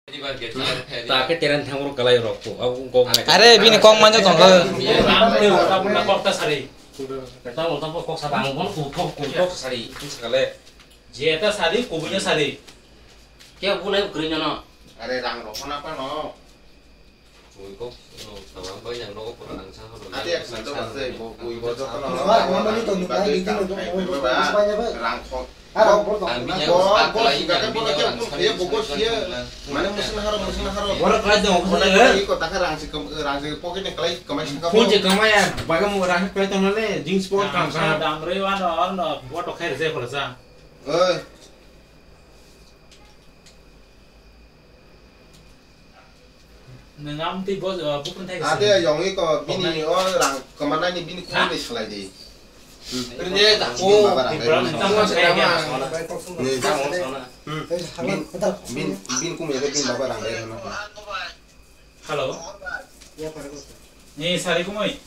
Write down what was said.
Take tiran thamur kalai rokku. Aku kong. Are bini kong manja tong ke. Ramai orang pun nak kota sari. Kita orang pun kok sabang pun kutok sari. Sekali. Jeta sari, kubunya sari. Kia punai bukrinya no. Are rang rok kenapa no? Kui kok sabang kau yang rokok kurang sah. Ati ek santo pasti kui bojo kono. Ngomong itu nih kayak bikin untuk rang kok. Ambilnya aku lagi kan dia bogos dia. Mana musim haro. Orang kelas dong, Ini kota kan rang si pokok ini kelai kemana sih kamu? kunci kamaya, bagai mau orang kelas dong nale, jeans sport kan kan. Damri wan buat oke rezeki kalau sah. Nengam ti bos bukan teh. Ada yang ini kok bini rang kemana nih bini kulit kelai di. Kerja tak Semua sekarang. Bin kum ya bin bapak rang deh. Halo. Nih sari kumoi.